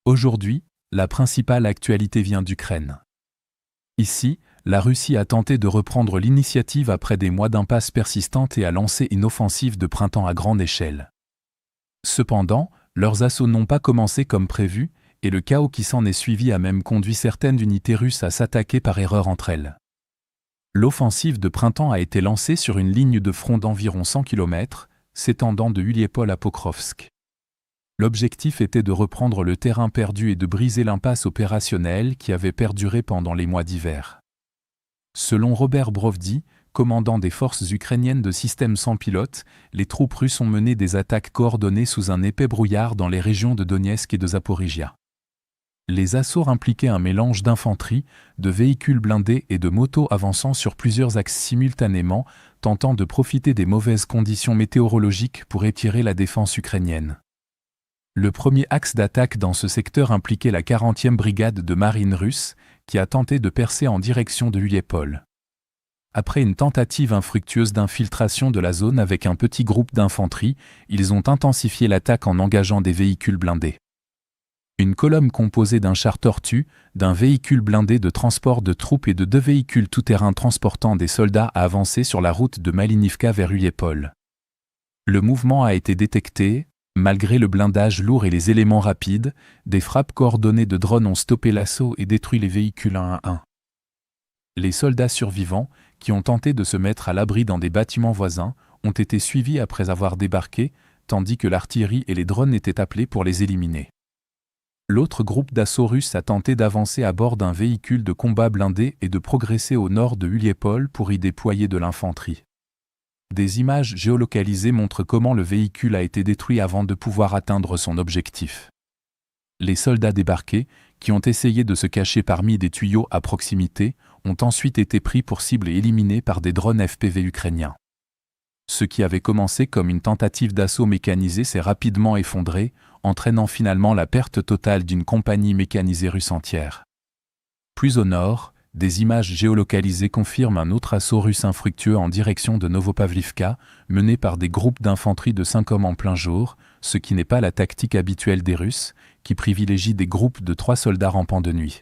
Aujourd'hui, la principale actualité vient d'Ukraine. Ici, la Russie a tenté de reprendre l'initiative après des mois d'impasse persistante et a lancé une offensive de printemps à grande échelle. Cependant, leurs assauts n'ont pas commencé comme prévu, et le chaos qui s'en est suivi a même conduit certaines unités russes à s'attaquer par erreur entre elles. L'offensive de printemps a été lancée sur une ligne de front d'environ 100 km, s'étendant de Uliepol à Pokrovsk. L'objectif était de reprendre le terrain perdu et de briser l'impasse opérationnelle qui avait perduré pendant les mois d'hiver. Selon Robert Brovdi, commandant des forces ukrainiennes de systèmes sans pilote, les troupes russes ont mené des attaques coordonnées sous un épais brouillard dans les régions de Donetsk et de Zaporijia. Les assauts impliquaient un mélange d'infanterie, de véhicules blindés et de motos avançant sur plusieurs axes simultanément, tentant de profiter des mauvaises conditions météorologiques pour étirer la défense ukrainienne. Le premier axe d'attaque dans ce secteur impliquait la 40e brigade de marine russe, qui a tenté de percer en direction de Uliepol. Après une tentative infructueuse d'infiltration de la zone avec un petit groupe d'infanterie, ils ont intensifié l'attaque en engageant des véhicules blindés. Une colonne composée d'un char Tortue, d'un véhicule blindé de transport de troupes et de 2 véhicules tout-terrain transportant des soldats a avancé sur la route de Malinivka vers Uliepol. Le mouvement a été détecté. Malgré le blindage lourd et les éléments rapides, des frappes coordonnées de drones ont stoppé l'assaut et détruit les véhicules un à un. Les soldats survivants, qui ont tenté de se mettre à l'abri dans des bâtiments voisins, ont été suivis après avoir débarqué, tandis que l'artillerie et les drones étaient appelés pour les éliminer. L'autre groupe d'assaut russe a tenté d'avancer à bord d'un véhicule de combat blindé et de progresser au nord de Uliepol pour y déployer de l'infanterie. Des images géolocalisées montrent comment le véhicule a été détruit avant de pouvoir atteindre son objectif. Les soldats débarqués, qui ont essayé de se cacher parmi des tuyaux à proximité, ont ensuite été pris pour cible et éliminés par des drones FPV ukrainiens. Ce qui avait commencé comme une tentative d'assaut mécanisé s'est rapidement effondré, entraînant finalement la perte totale d'une compagnie mécanisée russe entière. Plus au nord, des images géolocalisées confirment un autre assaut russe infructueux en direction de Novopavlivka, mené par des groupes d'infanterie de 5 hommes en plein jour, ce qui n'est pas la tactique habituelle des Russes, qui privilégient des groupes de 3 soldats rampant de nuit.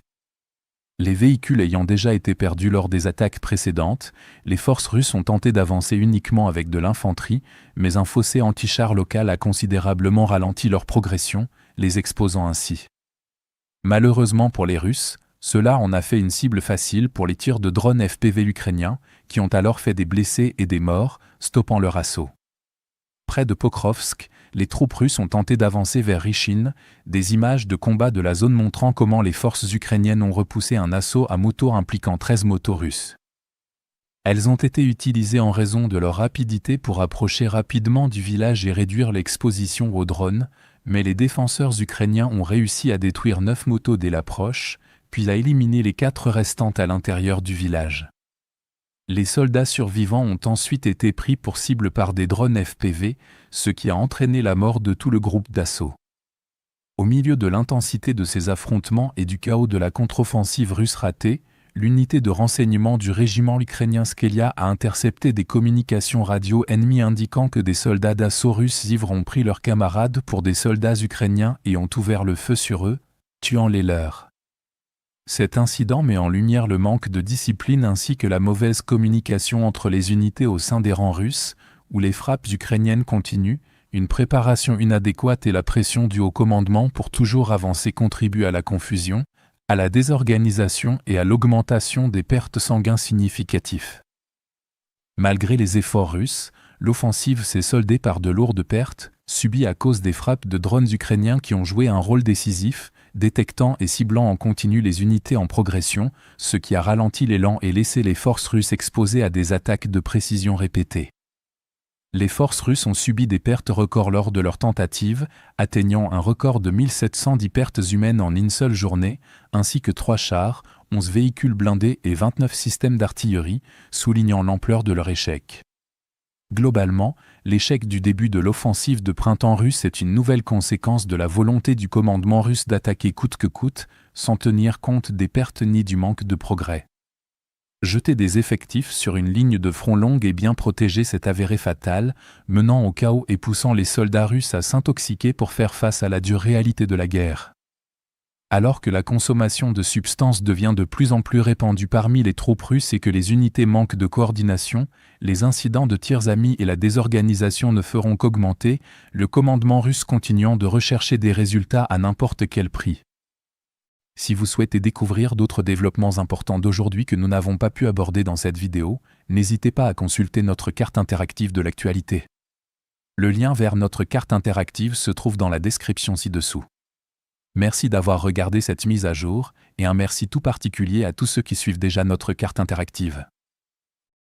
Les véhicules ayant déjà été perdus lors des attaques précédentes, les forces russes ont tenté d'avancer uniquement avec de l'infanterie, mais un fossé anti-char local a considérablement ralenti leur progression, les exposant ainsi. Malheureusement pour les Russes, cela en a fait une cible facile pour les tirs de drones FPV ukrainiens, qui ont alors fait des blessés et des morts, stoppant leur assaut. Près de Pokrovsk, les troupes russes ont tenté d'avancer vers Rychin, des images de combat de la zone montrant comment les forces ukrainiennes ont repoussé un assaut à moto impliquant 13 motos russes. Elles ont été utilisées en raison de leur rapidité pour approcher rapidement du village et réduire l'exposition aux drones, mais les défenseurs ukrainiens ont réussi à détruire 9 motos dès l'approche, puis à éliminer les 4 restantes à l'intérieur du village. Les soldats survivants ont ensuite été pris pour cible par des drones FPV, ce qui a entraîné la mort de tout le groupe d'assaut. Au milieu de l'intensité de ces affrontements et du chaos de la contre-offensive russe ratée, l'unité de renseignement du régiment ukrainien Skelia a intercepté des communications radio ennemies indiquant que des soldats d'assaut russes ivres ont pris leurs camarades pour des soldats ukrainiens et ont ouvert le feu sur eux, tuant les leurs. Cet incident met en lumière le manque de discipline ainsi que la mauvaise communication entre les unités au sein des rangs russes, où les frappes ukrainiennes continuent, une préparation inadéquate et la pression du haut commandement pour toujours avancer contribuent à la confusion, à la désorganisation et à l'augmentation des pertes sanguines significatives. Malgré les efforts russes, l'offensive s'est soldée par de lourdes pertes, subies à cause des frappes de drones ukrainiens qui ont joué un rôle décisif, détectant et ciblant en continu les unités en progression, ce qui a ralenti l'élan et laissé les forces russes exposées à des attaques de précision répétées. Les forces russes ont subi des pertes records lors de leur tentative, atteignant un record de 1710 pertes humaines en une seule journée, ainsi que 3 chars, 11 véhicules blindés et 29 systèmes d'artillerie, soulignant l'ampleur de leur échec. Globalement, l'échec du début de l'offensive de printemps russe est une nouvelle conséquence de la volonté du commandement russe d'attaquer coûte que coûte, sans tenir compte des pertes ni du manque de progrès. Jeter des effectifs sur une ligne de front longue et bien protégée s'est avéré fatal, menant au chaos et poussant les soldats russes à s'intoxiquer pour faire face à la dure réalité de la guerre. Alors que la consommation de substances devient de plus en plus répandue parmi les troupes russes et que les unités manquent de coordination, les incidents de tirs amis et la désorganisation ne feront qu'augmenter, le commandement russe continuant de rechercher des résultats à n'importe quel prix. Si vous souhaitez découvrir d'autres développements importants d'aujourd'hui que nous n'avons pas pu aborder dans cette vidéo, n'hésitez pas à consulter notre carte interactive de l'actualité. Le lien vers notre carte interactive se trouve dans la description ci-dessous. Merci d'avoir regardé cette mise à jour, et un merci tout particulier à tous ceux qui suivent déjà notre carte interactive.